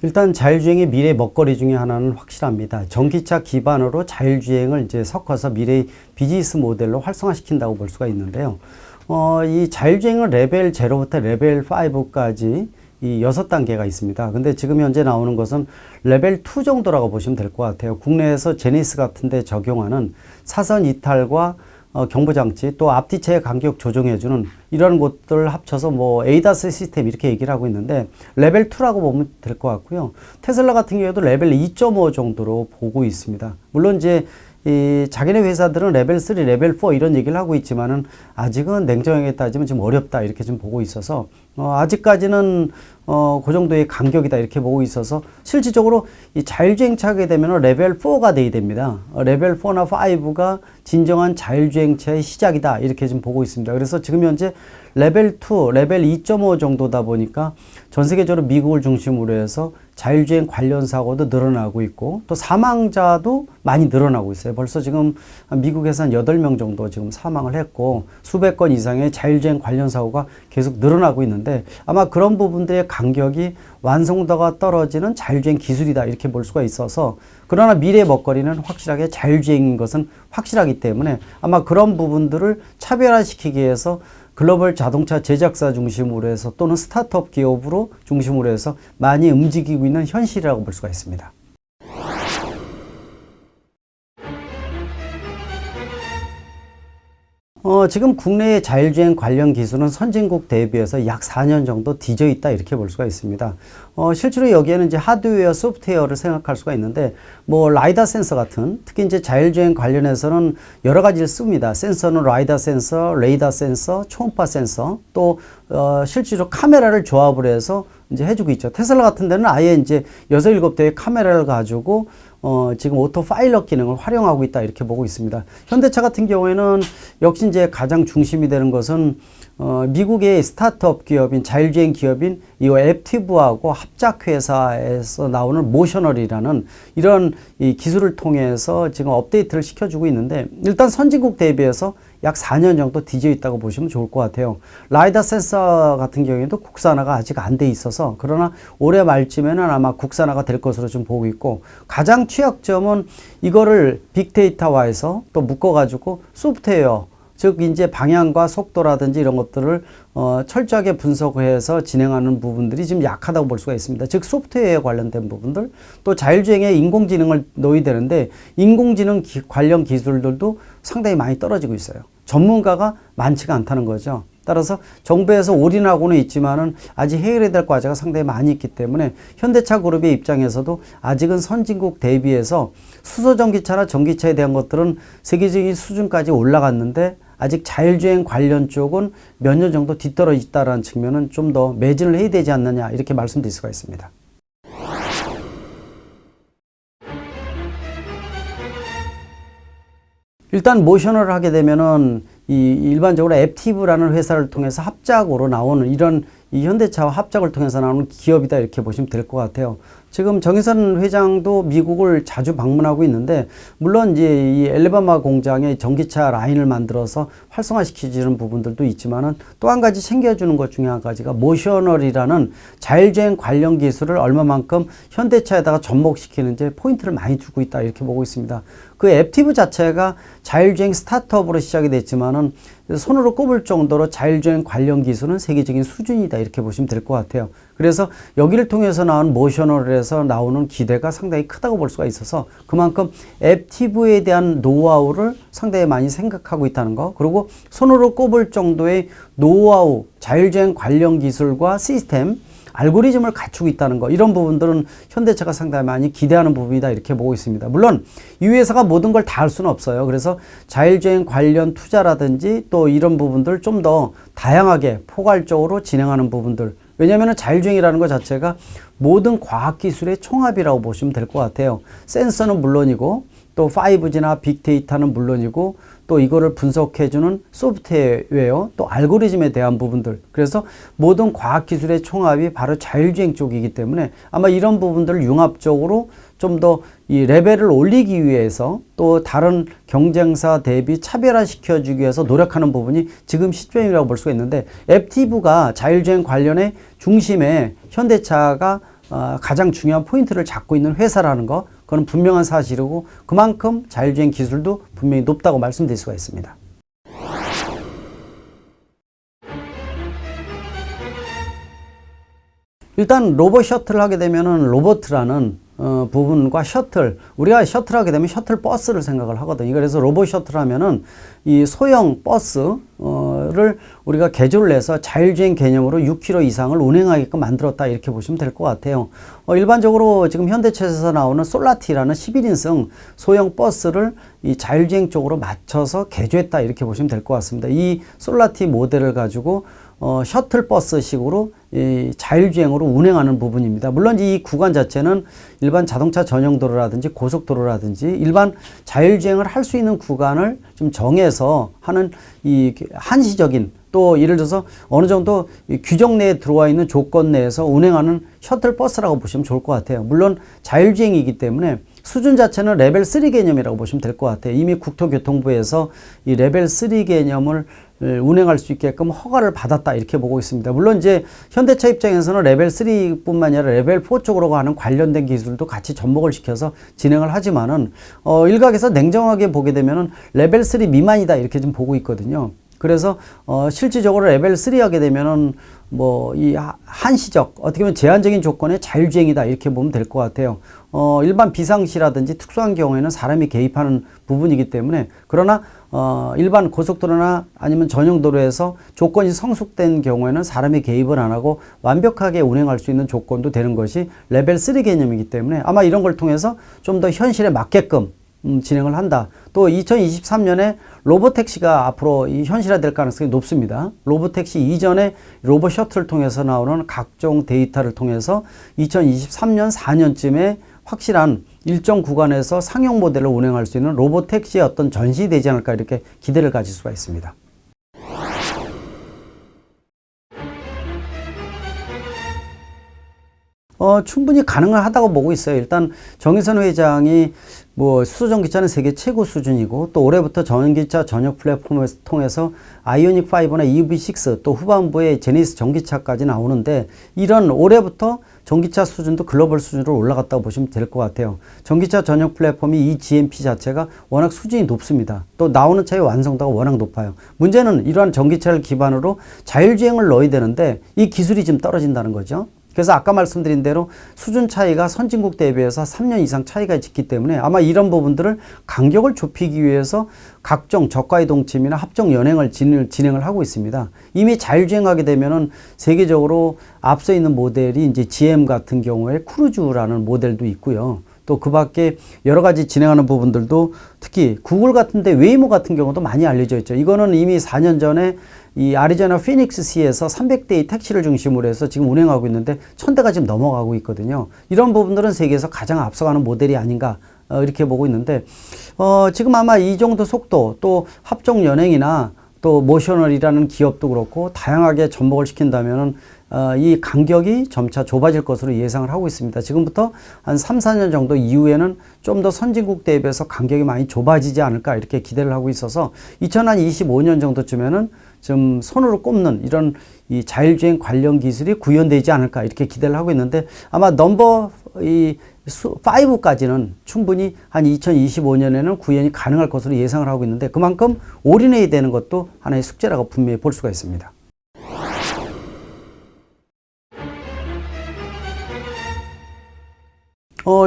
일단 자율주행의 미래 먹거리 중에 하나는 확실합니다. 전기차 기반으로 자율주행을 이제 섞어서 미래의 비즈니스 모델로 활성화시킨다고 볼 수가 있는데요. 이 자율주행은 레벨 0부터 레벨 5까지 이 6단계가 있습니다. 근데 지금 현재 나오는 것은 레벨 2 정도라고 보시면 될 것 같아요. 국내에서 제니스 같은 데 적용하는 사선 이탈과 경보장치 또 앞뒤차의 간격 조정해주는 이런 것들 합쳐서 뭐 에이다스 시스템 이렇게 얘기를 하고 있는데 레벨 2라고 보면 될 것 같고요. 테슬라 같은 경우에도 레벨 2.5 정도로 보고 있습니다. 물론 이제 이 자기네 회사들은 레벨 3, 레벨 4 이런 얘기를 하고 있지만은 아직은 냉정하게 따지면 좀 어렵다 이렇게 좀 보고 있어서 아직까지는 그 정도의 간격이다 이렇게 보고 있어서 실질적으로 이 자율주행차 하게 되면 레벨 4가 돼야 됩니다. 레벨 4나 5가 진정한 자율주행차의 시작이다 이렇게 좀 보고 있습니다. 그래서 지금 현재 레벨 2, 레벨 2.5 정도다 보니까 전 세계적으로 미국을 중심으로 해서 자율주행 관련 사고도 늘어나고 있고 또 사망자도 많이 늘어나고 있어요. 벌써 지금 미국에서 한 8명 정도 지금 사망을 했고 수백 건 이상의 자율주행 관련 사고가 계속 늘어나고 있는데 아마 그런 부분들의 간격이 완성도가 떨어지는 자율주행 기술이다 이렇게 볼 수가 있어서 그러나 미래의 먹거리는 확실하게 자율주행인 것은 확실하기 때문에 아마 그런 부분들을 차별화시키기 위해서 글로벌 자동차 제작사 중심으로 해서 또는 스타트업 기업으로 중심으로 해서 많이 움직이고 있는 현실이라고 볼 수가 있습니다. 지금 국내의 자율주행 관련 기술은 선진국 대비해서 약 4년 정도 뒤져 있다 이렇게 볼 수가 있습니다. 실제로 여기에는 이제 하드웨어, 소프트웨어를 생각할 수가 있는데 뭐 라이다 센서 같은 특히 이제 자율주행 관련해서는 여러 가지를 씁니다. 센서는 라이다 센서, 레이더 센서, 초음파 센서 또 실제로 카메라를 조합을 해서 이제 해주고 있죠. 테슬라 같은 데는 아예 이제 6, 7대의 카메라를 가지고 지금 오토 파일럿 기능을 활용하고 있다 이렇게 보고 있습니다. 현대차 같은 경우에는 역시 이제 가장 중심이 되는 것은 미국의 스타트업 기업인 자율주행 기업인 이 앱티브하고 합작 회사에서 나오는 모셔널이라는 이런 이 기술을 통해서 지금 업데이트를 시켜주고 있는데 일단 선진국 대비해서 약 4년 정도 뒤져 있다고 보시면 좋을 것 같아요. 라이다 센서 같은 경우에도 국산화가 아직 안 돼 있어서 그러나 올해 말쯤에는 아마 국산화가 될 것으로 좀 보고 있고 가장 취약점은 이거를 빅데이터화해서 또 묶어가지고 소프트웨어 즉 이제 방향과 속도라든지 이런 것들을 철저하게 분석해서 진행하는 부분들이 지금 약하다고 볼 수가 있습니다. 즉 소프트웨어에 관련된 부분들 또 자율주행에 인공지능을 넣어야 되는데 인공지능 관련 기술들도 상당히 많이 떨어지고 있어요. 전문가가 많지가 않다는 거죠. 따라서 정부에서 올인하고는 있지만은 아직 해결해야 될 과제가 상당히 많이 있기 때문에 현대차 그룹의 입장에서도 아직은 선진국 대비해서 수소전기차나 전기차에 대한 것들은 세계적인 수준까지 올라갔는데 아직 자율주행 관련 쪽은 몇 년 정도 뒤떨어져 있다는 측면은 좀 더 매진을 해야 되지 않느냐 이렇게 말씀드릴 수가 있습니다. 일단 모셔널을 하게 되면은 이 일반적으로 앱티브라는 회사를 통해서 합작으로 나오는 이런 이 현대차와 합작을 통해서 나오는 기업이다 이렇게 보시면 될 것 같아요. 지금 정의선 회장도 미국을 자주 방문하고 있는데 물론 이제 이 엘리바마 공장에 전기차 라인을 만들어서 활성화시키는 부분들도 있지만은 또 한 가지 챙겨주는 것 중에 한 가지가 모셔널이라는 자율주행 관련 기술을 얼마만큼 현대차에다가 접목시키는지 포인트를 많이 두고 있다 이렇게 보고 있습니다. 그 앱티브 자체가 자율주행 스타트업으로 시작이 됐지만은 손으로 꼽을 정도로 자율주행 관련 기술은 세계적인 수준이다 이렇게 보시면 될 것 같아요. 그래서 여기를 통해서 나온 모셔널에서 나오는 기대가 상당히 크다고 볼 수가 있어서 그만큼 앱티브에 대한 노하우를 상당히 많이 생각하고 있다는 거 그리고 손으로 꼽을 정도의 노하우, 자율주행 관련 기술과 시스템 알고리즘을 갖추고 있다는 거 이런 부분들은 현대차가 상당히 많이 기대하는 부분이다 이렇게 보고 있습니다. 물론 이 회사가 모든 걸 다 할 수는 없어요. 그래서 자율주행 관련 투자라든지 또 이런 부분들 좀 더 다양하게 포괄적으로 진행하는 부분들 왜냐하면 자율주행이라는 것 자체가 모든 과학기술의 총합이라고 보시면 될 것 같아요. 센서는 물론이고 또 5G나 빅데이터는 물론이고 또 이거를 분석해주는 소프트웨어 또 알고리즘에 대한 부분들 그래서 모든 과학기술의 총합이 바로 자율주행 쪽이기 때문에 아마 이런 부분들을 융합적으로 좀 더 이 레벨을 올리기 위해서 또 다른 경쟁사 대비 차별화시켜주기 위해서 노력하는 부분이 지금 시점이라고 볼 수가 있는데 앱티브가 자율주행 관련의 중심에 현대차가 가장 중요한 포인트를 잡고 있는 회사라는 거, 그건 분명한 사실이고 그만큼 자율주행 기술도 분명히 높다고 말씀드릴 수가 있습니다. 일단 로봇 셔틀을 하게 되면은 로봇이라는 부분과 셔틀, 우리가 셔틀 하게 되면 셔틀 버스를 생각을 하거든요. 그래서 로봇 셔틀 하면은 이 소형 버스를 우리가 개조를 해서 자율주행 개념으로 6km 이상을 운행하게끔 만들었다 이렇게 보시면 될 것 같아요. 일반적으로 지금 현대차에서 나오는 솔라티라는 11인승 소형 버스를 이 자율주행 쪽으로 맞춰서 개조했다 이렇게 보시면 될 것 같습니다. 이 솔라티 모델을 가지고 셔틀 버스식으로 이 자율주행으로 운행하는 부분입니다. 물론 이 구간 자체는 일반 자동차 전용 도로라든지 고속도로라든지 일반 자율주행을 할 수 있는 구간을 좀 정해서 하는 이 한시적인, 또 예를 들어서 어느 정도 규정 내에 들어와 있는 조건 내에서 운행하는 셔틀 버스라고 보시면 좋을 것 같아요. 물론 자율주행이기 때문에 수준 자체는 레벨 3 개념이라고 보시면 될 것 같아요. 이미 국토교통부에서 이 레벨 3 개념을 운행할 수 있게끔 허가를 받았다 이렇게 보고 있습니다. 물론 이제 현대차 입장에서는 레벨 3뿐만 아니라 레벨 4 쪽으로 가는 관련된 기술도 같이 접목을 시켜서 진행을 하지만은 일각에서 냉정하게 보게 되면은 레벨 3 미만이다 이렇게 좀 보고 있거든요. 그래서 실질적으로 레벨 3 하게 되면은 뭐 이 한시적, 어떻게 보면 제한적인 조건의 자율주행이다 이렇게 보면 될 것 같아요. 일반 비상시라든지 특수한 경우에는 사람이 개입하는 부분이기 때문에, 그러나 일반 고속도로나 아니면 전용도로에서 조건이 성숙된 경우에는 사람이 개입을 안 하고 완벽하게 운행할 수 있는 조건도 되는 것이 레벨 3 개념이기 때문에 아마 이런 걸 통해서 좀 더 현실에 맞게끔 진행을 한다. 또 2023년에 로보택시가 앞으로 현실화될 가능성이 높습니다. 로보택시 이전에 로봇 셔틀을 통해서 나오는 각종 데이터를 통해서 2023년 4년쯤에 확실한 일정 구간에서 상용 모델을 운행할 수 있는 로보택시의 어떤 전신이 되지 않을까 이렇게 기대를 가질 수가 있습니다. 충분히 가능하다고 보고 있어요. 일단 정의선 회장이 뭐 수소전기차는 세계 최고 수준이고, 또 올해부터 전기차 전역 플랫폼을 통해서 아이오닉 5나 EV6 또 후반부에 제네시스 전기차까지 나오는데, 이런 올해부터 전기차 수준도 글로벌 수준으로 올라갔다고 보시면 될 것 같아요. 전기차 전용 플랫폼이 이 GMP 자체가 워낙 수준이 높습니다. 또 나오는 차의 완성도가 워낙 높아요. 문제는 이러한 전기차를 기반으로 자율주행을 넣어야 되는데 이 기술이 지금 떨어진다는 거죠. 그래서 아까 말씀드린 대로 수준 차이가 선진국 대비해서 3년 이상 차이가 있기 때문에 아마 이런 부분들을 간격을 좁히기 위해서 각종 저가이동침이나 합종 연행을 진행을 하고 있습니다. 이미 자율주행하게 되면은 세계적으로 앞서 있는 모델이 이제 GM 같은 경우에 크루즈라는 모델도 있고요. 또 그 밖에 여러 가지 진행하는 부분들도, 특히 구글 같은데 웨이모 같은 경우도 많이 알려져 있죠. 이거는 이미 4년 전에 이 아리조나 피닉스시에서 300대의 택시를 중심으로 해서 지금 운행하고 있는데 1000대가 지금 넘어가고 있거든요. 이런 부분들은 세계에서 가장 앞서가는 모델이 아닌가 이렇게 보고 있는데, 지금 아마 이 정도 속도, 또 합종 연행이나 또 모셔널이라는 기업도 그렇고 다양하게 접목을 시킨다면은 이 간격이 점차 좁아질 것으로 예상을 하고 있습니다. 지금부터 한 3, 4년 정도 이후에는 좀 더 선진국 대비해서 간격이 많이 좁아지지 않을까 이렇게 기대를 하고 있어서 2025년 정도쯤에는 좀 손으로 꼽는 이런 이 자율주행 관련 기술이 구현되지 않을까 이렇게 기대를 하고 있는데, 아마 넘버 5까지는 충분히 한 2025년에는 구현이 가능할 것으로 예상을 하고 있는데, 그만큼 올인해야 되는 것도 하나의 숙제라고 분명히 볼 수가 있습니다.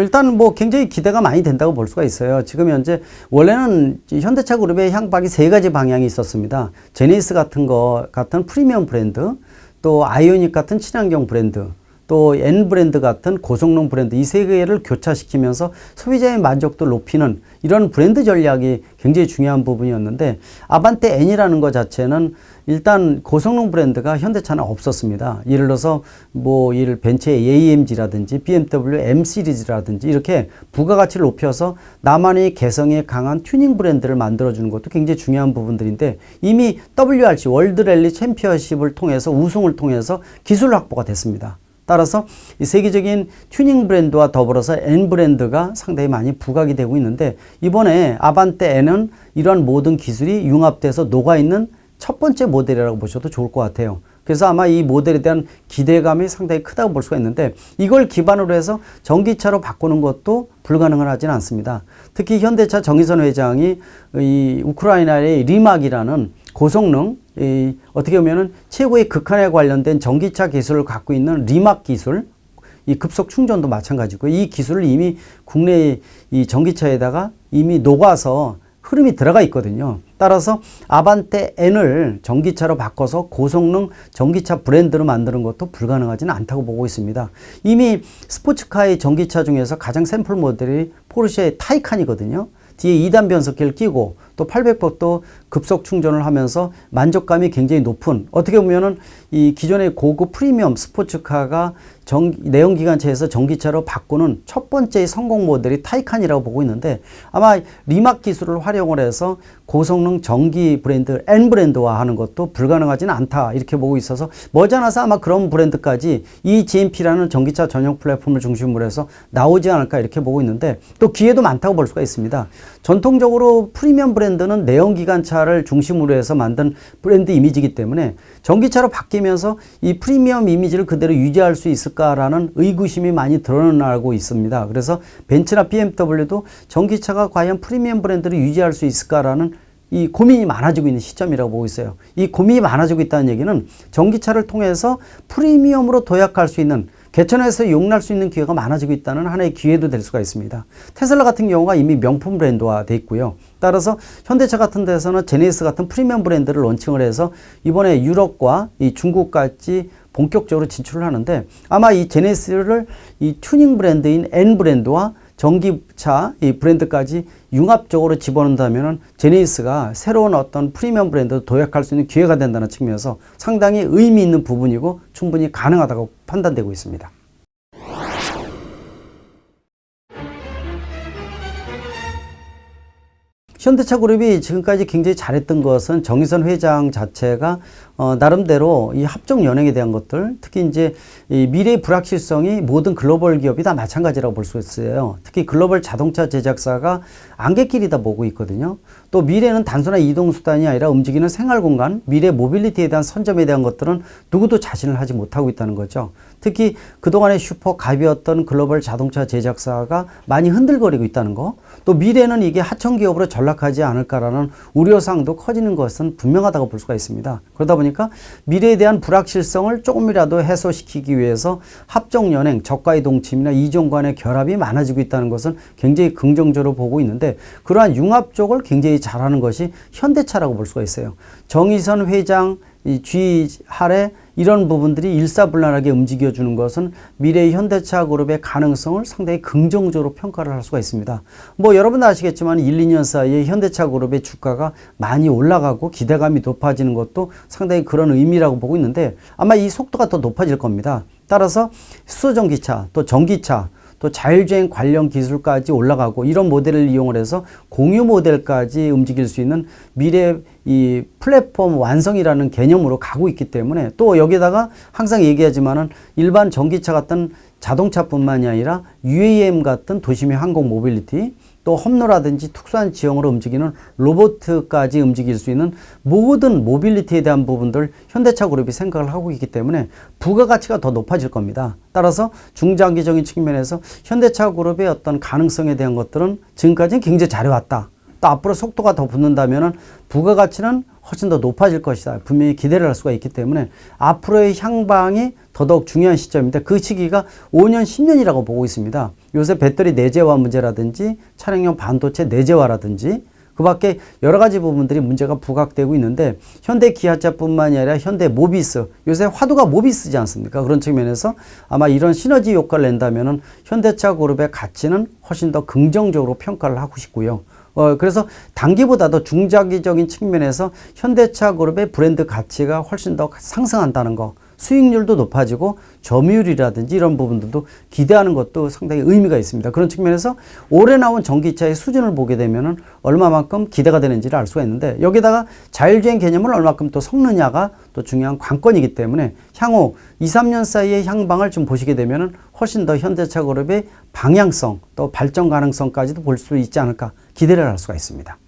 일단 뭐 굉장히 기대가 많이 된다고 볼 수가 있어요. 지금 현재 원래는 현대차 그룹의 향박이 세 가지 방향이 있었습니다. 제네시스 같은 프리미엄 브랜드, 또 아이오닉 같은 친환경 브랜드, 또 N 브랜드 같은 고성능 브랜드, 이 세 개를 교차시키면서 소비자의 만족도를 높이는 이런 브랜드 전략이 굉장히 중요한 부분이었는데, 아반떼 N이라는 것 자체는 일단 고성능 브랜드가 현대차는 없었습니다. 예를 들어서 뭐 벤츠의 AMG라든지 BMW M 시리즈라든지 이렇게 부가가치를 높여서 나만의 개성에 강한 튜닝 브랜드를 만들어주는 것도 굉장히 중요한 부분들인데, 이미 WRC 월드 랠리 챔피언십을 통해서 우승을 통해서 기술 확보가 됐습니다. 따라서 이 세계적인 튜닝 브랜드와 더불어서 N 브랜드가 상당히 많이 부각이 되고 있는데, 이번에 아반떼 N은 이러한 모든 기술이 융합돼서 녹아있는 첫 번째 모델이라고 보셔도 좋을 것 같아요. 그래서 아마 이 모델에 대한 기대감이 상당히 크다고 볼 수가 있는데 이걸 기반으로 해서 전기차로 바꾸는 것도 불가능은 하지는 않습니다. 특히 현대차 정의선 회장이 이 우크라이나의 리막이라는 고성능, 어떻게 보면은 최고의 극한에 관련된 전기차 기술을 갖고 있는 리막 기술, 이 급속 충전도 마찬가지고 이 기술을 이미 국내 이 전기차에다가 이미 녹아서 흐름이 들어가 있거든요. 따라서 아반떼 N을 전기차로 바꿔서 고성능 전기차 브랜드로 만드는 것도 불가능하지는 않다고 보고 있습니다. 이미 스포츠카의 전기차 중에서 가장 샘플 모델이 포르쉐의 타이칸이거든요. 뒤에 2단 변속기를 끼고 또 800V도 급속 충전을 하면서 만족감이 굉장히 높은, 어떻게 보면은 이 기존의 고급 프리미엄 스포츠카가 내연기관차에서 전기차로 바꾸는 첫 번째 성공 모델이 타이칸이라고 보고 있는데 아마 리막 기술을 활용을 해서 고성능 전기 브랜드 N 브랜드화 하는 것도 불가능하지는 않다 이렇게 보고 있어서 머지않아서 아마 그런 브랜드까지 이 GMP라는 전기차 전용 플랫폼을 중심으로 해서 나오지 않을까 이렇게 보고 있는데 또 기회도 많다고 볼 수가 있습니다. 전통적으로 프리미엄 브랜드는 내연기관차를 중심으로 해서 만든 브랜드 이미지이기 때문에 전기차로 바뀌면서 이 프리미엄 이미지를 그대로 유지할 수 있을까라는 의구심이 많이 드러나고 있습니다. 그래서 벤츠나 BMW도 전기차가 과연 프리미엄 브랜드를 유지할 수 있을까라는 이 고민이 많아지고 있는 시점이라고 보고 있어요. 이 고민이 많아지고 있다는 얘기는 전기차를 통해서 프리미엄으로 도약할 수 있는, 개천에서 용날 수 있는 기회가 많아지고 있다는 하나의 기회도 될 수가 있습니다. 테슬라 같은 경우가 이미 명품 브랜드화 돼 있고요. 따라서 현대차 같은 데서는 제네시스 같은 프리미엄 브랜드를 론칭을 해서 이번에 유럽과 이 중국까지 본격적으로 진출을 하는데 아마 이 제네시스를 이 튜닝 브랜드인 N 브랜드와 전기차 이 브랜드까지 융합적으로 집어넣는다면 제네시스가 새로운 어떤 프리미엄 브랜드를 도약할 수 있는 기회가 된다는 측면에서 상당히 의미 있는 부분이고 충분히 가능하다고 판단되고 있습니다. 현대차 그룹이 지금까지 굉장히 잘했던 것은 정의선 회장 자체가 나름대로 이 합종 연행에 대한 것들, 특히 이제 이 미래의 불확실성이 모든 글로벌 기업이 다 마찬가지라고 볼 수 있어요. 특히 글로벌 자동차 제작사가 안갯길이다 보고 있거든요. 또 미래는 단순한 이동수단이 아니라 움직이는 생활공간, 미래 모빌리티에 대한 선점에 대한 것들은 누구도 자신을 하지 못하고 있다는 거죠. 특히 그동안의 슈퍼 갑이었던 글로벌 자동차 제작사가 많이 흔들거리고 있다는 거, 또 미래는 이게 하청기업으로 전락하지 않을까라는 우려사항도 커지는 것은 분명하다고 볼 수가 있습니다. 그러다 보니까 미래에 대한 불확실성을 조금이라도 해소시키기 위해서 합종연행, 저가의 동침이나 이종 간의 결합이 많아지고 있다는 것은 굉장히 긍정적으로 보고 있는데 그러한 융합 쪽을 굉장히 잘하는 것이 현대차라고 볼 수가 있어요. 정의선 회장 이 G 할에 이런 부분들이 일사불란하게 움직여주는 것은 미래의 현대차 그룹의 가능성을 상당히 긍정적으로 평가를 할 수가 있습니다. 뭐 여러분도 아시겠지만 1, 2년 사이에 현대차 그룹의 주가가 많이 올라가고 기대감이 높아지는 것도 상당히 그런 의미라고 보고 있는데 아마 이 속도가 더 높아질 겁니다. 따라서 수소전기차, 또 전기차, 또 자율주행 관련 기술까지 올라가고 이런 모델을 이용을 해서 공유 모델까지 움직일 수 있는 미래 이 플랫폼 완성이라는 개념으로 가고 있기 때문에 또 여기다가 항상 얘기하지만은 일반 전기차 같은 자동차뿐만이 아니라 UAM 같은 도심의 항공 모빌리티, 또 험로라든지 특수한 지형으로 움직이는 로봇까지 움직일 수 있는 모든 모빌리티에 대한 부분들 현대차 그룹이 생각을 하고 있기 때문에 부가가치가 더 높아질 겁니다. 따라서 중장기적인 측면에서 현대차 그룹의 어떤 가능성에 대한 것들은 지금까지는 굉장히 잘해왔다. 또 앞으로 속도가 더 붙는다면 부가가치는 훨씬 더 높아질 것이다. 분명히 기대를 할 수가 있기 때문에 앞으로의 향방이 더더욱 중요한 시점인데 그 시기가 5년, 10년이라고 보고 있습니다. 요새 배터리 내재화 문제라든지 차량용 반도체 내재화라든지 그 밖에 여러 가지 부분들이 문제가 부각되고 있는데 현대 기아차뿐만이 아니라 현대 모비스, 요새 화두가 모비스지 않습니까? 그런 측면에서 아마 이런 시너지 효과를 낸다면 현대차 그룹의 가치는 훨씬 더 긍정적으로 평가를 하고 싶고요. 그래서 단기보다도 중장기적인 측면에서 현대차 그룹의 브랜드 가치가 훨씬 더 상승한다는 거, 수익률도 높아지고 점유율이라든지 이런 부분들도 기대하는 것도 상당히 의미가 있습니다. 그런 측면에서 올해 나온 전기차의 수준을 보게 되면은 얼마만큼 기대가 되는지를 알 수가 있는데 여기다가 자율주행 개념을 얼마큼 또 섞느냐가 또 중요한 관건이기 때문에 향후 2, 3년 사이의 향방을 좀 보시게 되면은 훨씬 더 현대차 그룹의 방향성 또 발전 가능성까지도 볼 수 있지 않을까 기대를 할 수가 있습니다.